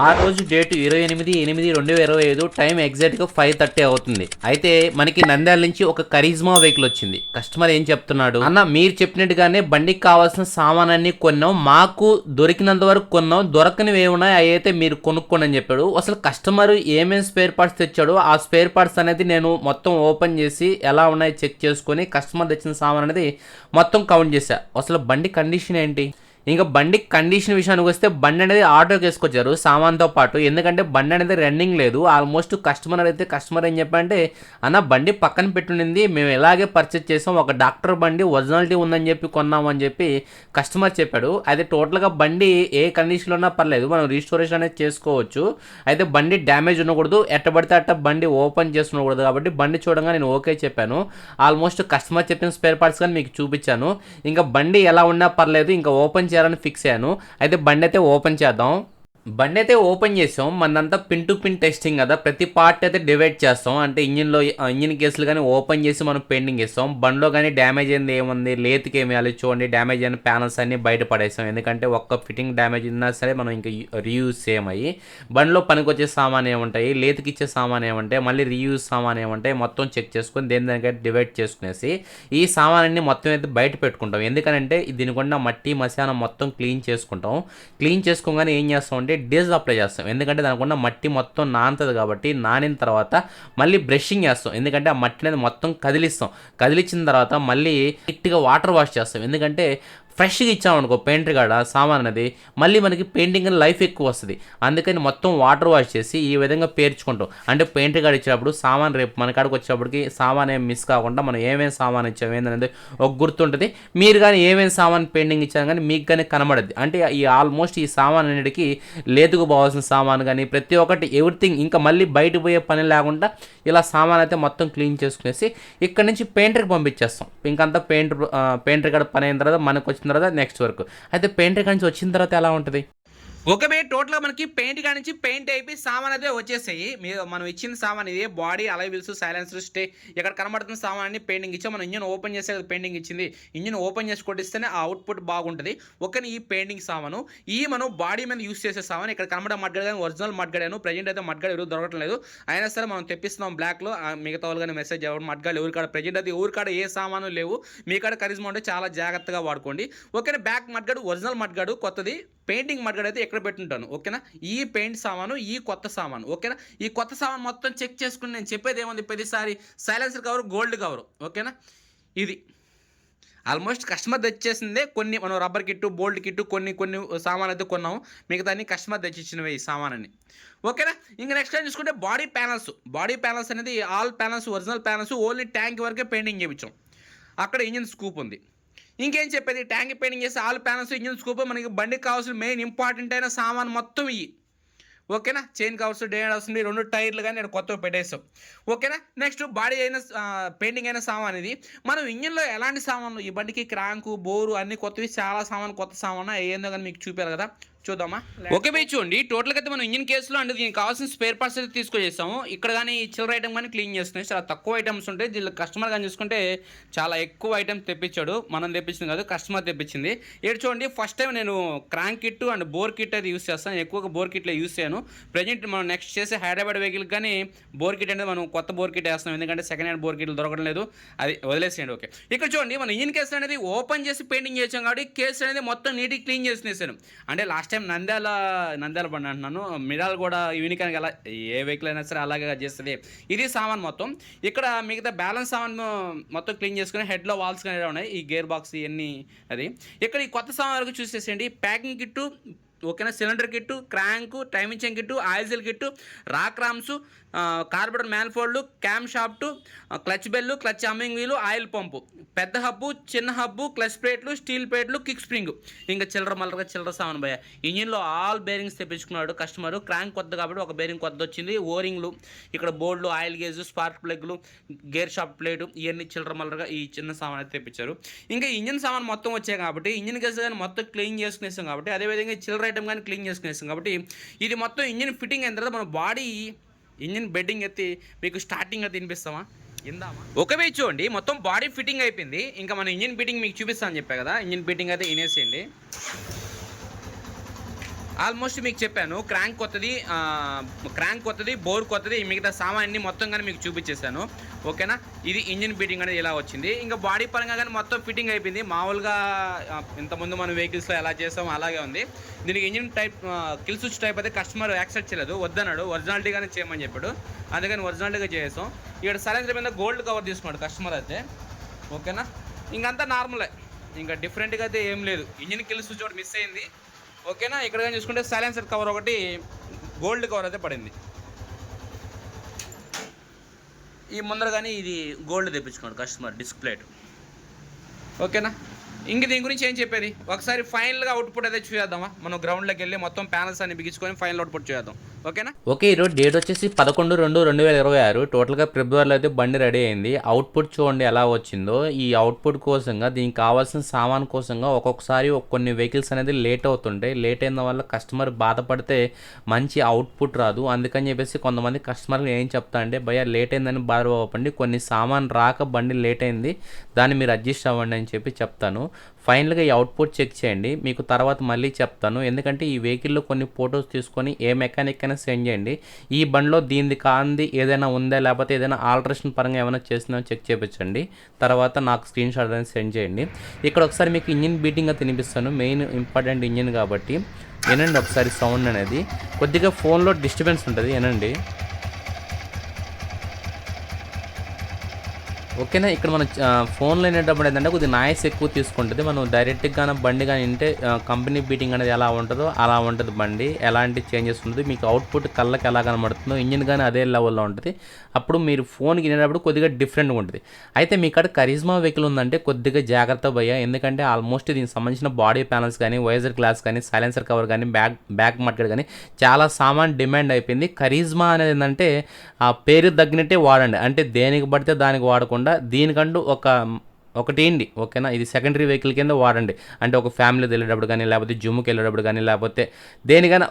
ఆ రోజు date 28/8/2025 time ఎగ్జాక్ట్గా 5:30 అవుతుంది. అయితే మనకి నంద్యాల నుంచి ఒక కరిజ్మా వెహికల్ వచ్చింది. కస్టమర్ ఏం చెప్తున్నాడు, అన్న మీరు చెప్పినట్టుగానే బండికి కావాల్సిన సామానాన్ని కొన్నాం, మాకు దొరికినంత వరకు కొన్నాం, దొరకనివి ఏమున్నాయి అవి అయితే మీరు కొనుక్కోండి అని చెప్పాడు. అసలు కస్టమర్ ఏమేమి స్పేర్ పార్ట్స్ తెచ్చాడో ఆ స్పేర్ పార్ట్స్ అనేది నేను మొత్తం ఓపెన్ చేసి ఎలా ఉన్నాయో చెక్ చేసుకొని కస్టమర్ తెచ్చిన సామాన్ అనేది మొత్తం కౌంట్ చేశా. అసలు బండి కండిషన్ ఏంటి, ఇంకా బండి కండిషన్ విషయానికి వస్తే బండి అనేది ఆటోకి వేసుకొచ్చారు సామాన్తో పాటు. ఎందుకంటే బండి అనేది రన్నింగ్ లేదు. ఆల్మోస్ట్ కస్టమర్ ఏం చెప్పంటే, అన్న బండి పక్కన పెట్టుండింది, మేము ఇలాగే పర్చేస్ చేసాం, ఒక డాక్టర్ బండి ఒరిజినాలిటీ ఉందని చెప్పి కొన్నాము అని చెప్పి కస్టమర్ చెప్పాడు. అయితే టోటల్గా బండి ఏ కండిషన్లో ఉన్నా పర్లేదు, మనం రీస్టోరేషన్ అనేది చేసుకోవచ్చు. అయితే బండి డ్యామేజ్ ఉండకూడదు, ఎట్టబడితే అట్ట బండి ఓపెన్ చేసుకునకూడదు. కాబట్టి బండి చూడగా నేను ఓకే చెప్పాను. ఆల్మోస్ట్ కస్టమర్ చెప్పిన స్పేర్ పార్ట్స్ కానీ మీకు చూపించాను. ఇంకా బండి ఎలా ఉన్నా పర్లేదు, ఇంకా ఓపెన్ చేయాలని ఫిక్స్ అయ్యాను. అయితే బండి అయితే ఓపెన్ చేద్దాం. బండి అయితే ఓపెన్ చేసాం. మనదంతా పిన్ టు పిన్ టెస్టింగ్ కదా, ప్రతి పార్ట్ అయితే డివైడ్ చేస్తాం. అంటే ఇంజిన్ కేసులు కానీ ఓపెన్ చేసి మనం పెయింటింగ్ ఇస్తాం. బండిలో కానీ డ్యామేజ్ అయింది ఏముంది, లేత్కి ఏమి వేయాలి చూడండి, డ్యామేజ్ అయిన ప్యానల్స్ అన్ని బయట పడేస్తాం. ఎందుకంటే ఒక్క ఫిట్టింగ్ డ్యామేజ్ ఉన్నా సరే మనం ఇంకా రీయూజ్ చేయమయ్యి. బండిలో పనికొచ్చే సామాన్ ఏముంటాయి, లేత్కి ఇచ్చే సామాన్ ఏముంటాయి, మళ్ళీ రీయూజ్ సామాన్ ఏముంటాయి మొత్తం చెక్ చేసుకొని దానికైతే డివైడ్ చేసుకునేసి ఈ సామాన్ని మొత్తం అయితే బయట పెట్టుకుంటాం. ఎందుకంటే దీనికుండా మట్టి మశానం మొత్తం క్లీన్ చేసుకుంటాం. క్లీన్ చేసుకోగానే ఏం చేస్తాం అంటే డీజిల్ అప్లై చేస్తాం. ఎందుకంటే దానికున్న మట్టి మొత్తం నానుతుంది కాబట్టి, నానిన తర్వాత మళ్ళీ బ్రషింగ్ చేస్తాం. ఎందుకంటే ఆ మట్టి అనేది మొత్తం కదిలించిన తర్వాత మళ్ళీ నీట్గా వాటర్ వాష్ చేస్తాం. ఎందుకంటే ఫ్రెష్గా ఇచ్చామనుకో పెయింటర్ కాడ సామాన్ అనేది మళ్ళీ మనకి పెయింటింగ్ లైఫ్ ఎక్కువ వస్తుంది. అందుకని మొత్తం వాటర్ వాష్ చేసి ఈ విధంగా పేర్చుకుంటాం. అంటే పెయింటర్ కాడ ఇచ్చినప్పుడు సామాన్ రేపు మన కాడికి వచ్చేటప్పటికి సామాన్ ఏం మిస్ కాకుండా మనం ఏమేమి సామాన్ ఇచ్చాం ఏంటనేది ఒక గుర్తుంటుంది. మీరు కానీ ఏమేమి సామాన్ పెయింటింగ్ ఇచ్చారు కానీ మీకు కానీ కనబడద్ది. అంటే ఈ ఆల్మోస్ట్ ఈ సామాన్ అన్నిటికీ లేతుకు పోవాల్సిన సామాన్ కానీ ప్రతి ఒక్కటి ఎవ్రీథింగ్ ఇంకా మళ్ళీ బయట పోయే పని లేకుండా ఇలా సామాన్ అయితే మొత్తం క్లీన్ చేసుకునేసి ఇక్కడ నుంచి పెయింటర్కి పంపించేస్తాం. ఇంకంతా పెయింటర్ కాడ పని అయిన తర్వాత మనకు వచ్చిన తర్వాత నెక్స్ట్ వర్క్. అయితే పెయింటర్ కాడ నుంచి వచ్చిన తర్వాత ఎలా ఉంటుంది, ఒకవే టోటల్గా మనకి పెయింట్ కాడి నుంచి పెయింట్ అయిపోయి సామాన్ అయితే వచ్చేసాయి. మనం ఇచ్చిన సామాన్ ఇది బాడీ అలై వీల్స్ సైలెన్సర్ స్టే ఇక్కడ కనబడుతున్న సామాన్ అన్ని పెయింటింగ్ ఇచ్చాం. మనం ఇంజిన్ ఓపెన్ చేసే పెయింటింగ్ ఇచ్చింది. ఇంజిన్ ఓపెన్ చేసి కొట్టిస్తేనే ఆ అవుట్పుట్ బాగుంటుంది. ఒకని ఈ పెయింటింగ్ సామాను ఈ మనం బాడీ మీద యూస్ చేసే సామాన్ ఇక్కడ కనబడే మడ్గడాను ఒరిజినల్ మడ్గడాను. ప్రజెంట్ అయితే మడ్గడ ఎవరు దొరకటం లేదు. అయినా సరే మనం తెప్పిస్తున్నాం బ్లాక్లో. మిగతా వాళ్ళగానే మెసేజ్ అవ్వడం మడ్గాలు ఎవరి కాడ ప్రజెంట్ అయితే ఎవరి కాడ ఏ సామాను లేవు. మీ కాడ కరిజ్మా ఉంటే చాలా జాగ్రత్తగా వాడుకోండి. ఓకేనా. బ్యాక్ మడ్గాడు ఒరిజినల్ మడ్గాడు, కొత్తది పెయింటింగ్ మడ్గాడు అయితే ఎక్కడ పెట్టుంటాను. ఓకేనా. ఈ పెయింట్ సామాను ఈ కొత్త సామాను. ఓకేనా. ఈ కొత్త సామాను మొత్తం చెక్ చేసుకుని నేను చెప్పేది ఏముంది, ప్రతిసారి సైలెన్సర్ కవర్ గోల్డ్ కవరు. ఓకేనా. ఇది ఆల్మోస్ట్ కస్టమర్ తెచ్చేసిందే. కొన్ని మనం రబ్బర్ కిట్టు బోల్ట్ కిట్టు కొన్ని సామాన్ అయితే కొన్నాము. మిగతా అన్ని కస్టమర్ తెచ్చిచ్చినవి ఈ సామాన్ని. ఓకేనా. ఇంకా నెక్స్ట్ టైం చూసుకుంటే బాడీ ప్యానల్స్ అనేది all panels original panels only tank వరకే పెయింటింగ్ చేయించాం. అక్కడ ఇంజిన్ స్కూప్ ఉంది. ఇంకేం చెప్పేది, ట్యాంక్ పెయింటింగ్ చేసి ఆల్ ప్యానల్స్ ఇంజిన్ స్కూప్ మనకి బండికి కావాల్సిన మెయిన్ ఇంపార్టెంట్ అయిన సామాన్ మొత్తం ఇవి. ఓకేనా. చైన్ కవర్స్ డేడ్ వస్తుంది, 2 టైర్లు కానీ నేను కొత్తగా పెట్టేస్తాం. ఓకేనా. నెక్స్ట్ బాడీ అయిన పెయింటింగ్ అయిన సామాన్ ఇది. మనం ఇంజిన్లో ఎలాంటి సామాన్లు ఈ బండికి క్రాంకు బోరు అన్ని కొత్తవి, చాలా సామాన్ కొత్త సామాన్ ఏందో కానీ మీకు చూపారు కదా, చూద్దామా. ఓకే బై చూడండి. టోటల్గా అయితే మనం ఇంజిన్ కేసులో అంటే దీనికి కావాల్సిన స్పేర్ పార్ట్స్ అయితే తీసుకొచ్చేస్తాము. ఇక్కడ కానీ చిల్లర ఐటమ్ కానీ క్లీన్ చేస్తున్నాయి. చాలా తక్కువ ఐటమ్స్ ఉంటాయి. దీనిలో కస్టమర్ కానీ చూసుకుంటే చాలా ఎక్కువ ఐటమ్స్ తెప్పించాడు. మనం తెప్పించింది కాదు, కస్టమర్ తెప్పించింది. ఇక్కడ చూడండి, ఫస్ట్ టైం నేను crank kit and bore kit అయితే యూస్ చేస్తాను. ఎక్కువగా బోర్ కిట్లో యూస్ చేయను. ప్రజెంట్ మనం నెక్స్ట్ చేసే హైదరాబాద్ వెహికల్ కానీ బోర్ కిట్ అనేది మనం కొత్త బోర్ కిట్ వేస్తాం. ఎందుకంటే సెకండ్ హ్యాండ్ బోర్ కిట్లు దొరకడం లేదు, అది వదిలేసేయండి. ఓకే. ఇక్కడ చూడండి, మన ఇంజిన్ కేసు అనేది ఓపెన్ చేసి పెయింటింగ్ చేసాం కాబట్టి కేసు అనేది మొత్తం నీట్గా క్లీన్ చేసినేసాను. అంటే లాస్ట్ టైం నంద్యాల బండి అంటున్నాను, మిరాల్ కూడా యూనికానికి అలా ఏ వెహికల్ అయినా సరే అలాగే చేస్తుంది. ఇది సామాన్ మొత్తం. ఇక్కడ మిగతా బ్యాలెన్స్ సామాన్ మొత్తం క్లీన్ చేసుకుని హెడ్లో వాల్స్ కానీ ఉన్నాయి, ఈ గేర్ బాక్స్ ఇవన్నీ. అది ఇక్కడ ఈ కొత్త సామాన్ వరకు చూసేసేయండి. ప్యాకింగ్ కిట్టు, ఓకేనా, cylinder kit, crank, timing chain kit, oil seal kit, rocker arms, carburettor manifold, cam shaft, clutch bell, clutch అమ్మింగ్ వీలు, ఆయిల్ పంపు, పెద్ద హబ్బు, చిన్న హబ్బు, క్లచ్ ప్లేట్లు, స్టీల్ ప్లేట్లు, కిక్ స్ప్రింగ్, ఇంకా చిల్లర సామాన్ భయ. ఇంజిన్లో ఆల్ బేరింగ్స్ తెప్పించుకున్నాడు కస్టమర్. క్రాంక్ కొత్త కాబట్టి ఒక బేరింగ్ కొత్త వచ్చింది. ఓరింగ్లు, ఇక్కడ బోర్డులు, ఆయిల్ గేజ్, స్పార్క్ ప్లగ్లు, గేర్ షాఫ్ట్ ప్లేటు, ఇవన్నీ చిల్లరమల్లరగా ఈ చిన్న సామాన్ అయితే తెప్పించారు. ఇంకా ఇంజిన్ సామాన్ మొత్తం వచ్చాయి కాబట్టి ఇంజిన్ గేజ్ కానీ మొత్తం క్లీన్ చేసుకునేసాం కాబట్టి, అదేవిధంగా చిల్లర ఐటమ్ కానీ క్లీన్ చేసుకునేసాం కాబట్టి ఇది మొత్తం ఇంజిన్ ఫిట్టింగ్ అయిన తర్వాత మన బాడీ ఇంజిన్ బెడ్డింగ్ ఎత్తి మీకు స్టార్టింగ్ అయితే తినిపిస్తామా, ఇందామా. ఓకే చూడండి, మొత్తం బాడీ ఫిట్టింగ్ అయిపోయింది. ఇంకా మన ఇంజిన్ ఫిట్టింగ్ మీకు చూపిస్తాను చెప్పా కదా, ఇంజిన్ ఫిట్టింగ్ అయితే ఇనేసేయండి. ఆల్మోస్ట్ మీకు చెప్పాను క్రాంక్ కొత్తది బోర్ కొత్తది మిగతా సామాన్ని మొత్తం కానీ మీకు చూపించేశాను. ఓకేనా, ఇది ఇంజిన్ బీటింగ్ అనేది ఇలా వచ్చింది. ఇంకా బాడీ పరంగా కానీ మొత్తం ఫిట్టింగ్ అయిపోయింది. మామూలుగా ఇంతకుముందు మనం వెహికల్స్లో ఎలా చేస్తామో అలాగే ఉంది. దీనికి engine type kill switch type అయితే కస్టమర్ యాక్సెప్ట్ చేయలేదు, వద్దన్నాడు, ఒరిజినాలిటీగానే చేయమని చెప్పాడు. అందుకని ఒరిజినాలిటీగా చేసాం. ఇక్కడ సైలెన్సర్ మీద గోల్డ్ కవర్ తీసుకున్నాడు కస్టమర్ అయితే. ఓకేనా, ఇంకంతా నార్మలే, ఇంకా డిఫరెంట్గా అయితే ఏం లేదు. ఇంజిన్ కిల్ స్విచ్ ఒకటి మిస్ అయింది. ఓకేనా, ఇక్కడ కానీ చూసుకుంటే సైలెన్సర్ కవర్ ఒకటి గోల్డ్ కవర్ అయితే పడింది. ఈ ముందర కానీ ఇది గోల్డ్ తెప్పించుకోండి కస్టమర్ డిస్ప్లేట్. ఓకేనా, ఇంక దీని గురించి ఏం చెప్పేది, ఒకసారి ఫైనల్గా అవుట్పుట్ అయితే చూద్దామా. మనం గ్రౌండ్లోకి వెళ్ళి మొత్తం ప్యానల్స్ అన్ని బిగించుకొని ఫైనల్ అవుట్పుట్ చూద్దాం. ఓకేనా. ఓకే, ఈరోజు డేట్ వచ్చేసి 11/2/2026. టోటల్గా ఫిబ్రవరిలో అయితే బండి రెడీ అయింది. అవుట్పుట్ చూడండి ఎలా వచ్చిందో. ఈ అవుట్పుట్ కోసంగా దీనికి కావాల్సిన సామాన్ కోసంగా ఒక్కొక్కసారి కొన్ని వెహికల్స్ అనేది లేట్ అవుతుంటాయి. లేట్ అయిన వల్ల కస్టమర్ బాధపడితే మంచి అవుట్పుట్ రాదు. అందుకని చెప్పేసి కొంతమంది కస్టమర్లు ఏం చెప్తా అంటే, భయ్యా లేట్ అయిందని బాధపడండి, కొన్ని సామాన్ రాక బండి లేట్ అయింది, దాన్ని మీరు అడ్జస్ట్ అవ్వండి అని చెప్పి చెప్తాను. ఫైనల్గా ఈ అవుట్పుట్ చెక్ చేయండి, మీకు తర్వాత మళ్ళీ చెప్తాను. ఎందుకంటే ఈ వెహికల్లో కొన్ని ఫొటోస్ తీసుకొని ఏ మెకానిక్ అయినా సెండ్ చేయండి. ఈ బండిలో దీనిది కాంది ఏదైనా ఉందా, లేకపోతే ఏదైనా ఆల్టరేషన్ పరంగా ఏమైనా చేసినా చెక్ చేయించండి. తర్వాత నాకు స్క్రీన్ షాట్ అనేది సెండ్ చేయండి. ఇక్కడ ఒకసారి మీకు ఇంజిన్ బీటింగ్గా తినిపిస్తాను, మెయిన్ ఇంపార్టెంట్ ఇంజిన్ కాబట్టి. వినండి ఒకసారి సౌండ్ అనేది, కొద్దిగా ఫోన్లో డిస్టర్బెన్స్ ఉంటుంది, వినండి. ఓకేనా, ఇక్కడ మనం ఫోన్లో వినేటప్పుడు ఏంటంటే కొద్దిగా నాయిస్ ఎక్కువ తీసుకుంటుంది. మనం డైరెక్ట్గా బండి కానీ వింటే కంపెనీ బీటింగ్ అనేది ఎలా ఉంటుందో అలా ఉంటుంది బండి, ఎలాంటి చేంజెస్ ఉంటుంది. మీకు అవుట్పుట్ కళ్ళకి ఎలా కనబడుతుందో ఇంజిన్ కానీ అదే లెవెల్లో ఉంటుంది. అప్పుడు మీరు ఫోన్కి వినేటప్పుడు కొద్దిగా డిఫరెంట్గా ఉంటుంది. అయితే మీ కాడ కరిజ్మా వెహికల్ ఉందంటే కొద్దిగా జాగ్రత్త భయ్యా, ఎందుకంటే ఆల్మోస్ట్ దీనికి సంబంధించిన బాడీ ప్యానల్స్ కానీ, వైజర్ గ్లాస్ కానీ, సైలెన్సర్ కవర్ కానీ, బ్యాక్ మార్కెట్ కానీ చాలా సామాన్ డిమాండ్ అయిపోయింది. కరిజ్మా అనేది ఏంటంటే ఆ పేరు తగ్గినట్టే వాడండి, అంటే దేనికి పడితే దానికి వాడకుండా దీనికంటూ ఒకటి ఏంటి. ఓకేనా, ఇది సెకండరీ వెహికల్ కింద వాడండి. అంటే ఒక ఫ్యామిలీతో వెళ్ళేటప్పుడు కానీ, లేకపోతే జిమ్కి వెళ్ళేటప్పుడు కానీ, లేకపోతే దేనికైనా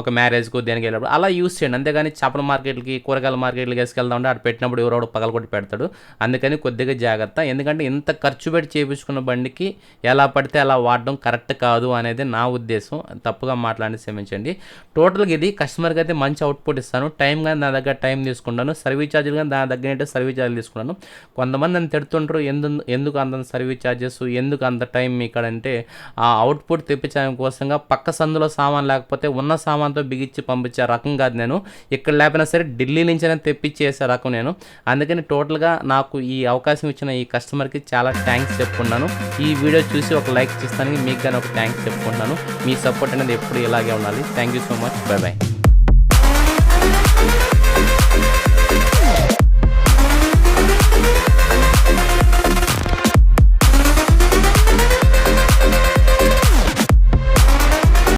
ఒక మ్యారేజ్కు దేనికి వెళ్ళినప్పుడు అలా యూస్ చేయండి. అంతేగాని చేపల మార్కెట్లకి, కూరగాయల మార్కెట్లకి వేసుకెళ్తా ఉంటే అటు పెట్టినప్పుడు ఎవరో పగలగొట్టి పెడతాడు. అందుకని కొద్దిగా జాగ్రత్త, ఎందుకంటే ఇంత ఖర్చు పెట్టి చేయించుకున్న బండికి ఎలా పడితే అలా వాడడం కరెక్ట్ కాదు అనేది నా ఉద్దేశం. తప్పుగా మాట్లాడి క్షమించండి. టోటల్గా ఇది కస్టమర్కి అయితే మంచి అవుట్పుట్ ఇస్తాను. టైం కానీ నా దగ్గర టైం తీసుకుంటాను, సర్వీస్ ఛార్జీలు కానీ దాని దగ్గర సర్వీస్ ఛార్జీలు తీసుకున్నాను. కొంతమంది నన్ను తిడుతుంటారు, ఎందుకు అంత సర్వీస్ ఛార్జెస్, ఎందుకు అంత టైం ఇక్కడ అంటే, ఆ అవుట్పుట్ తెప్పించడం కోసంగా పక్క సందులో సామాన్ లేకపోతే ఉన్న సామాన్తో బిగించి పంపించే రకం కాదు నేను. ఇక్కడ లేకపోయినా సరే ఢిల్లీ నుంచైనా తెప్పించేసే రకం నేను. అందుకని టోటల్గా నాకు ఈ అవకాశం ఇచ్చిన ఈ కస్టమర్కి చాలా థ్యాంక్స్ చెప్పుకున్నాను. ఈ వీడియో చూసి ఒక లైక్ చేస్తానికి మీకు కానీ ఒక థ్యాంక్స్ చెప్పుకుంటున్నాను. మీ సపోర్ట్ అనేది ఎప్పుడు ఇలాగే ఉండాలి. Thank you so much, by by.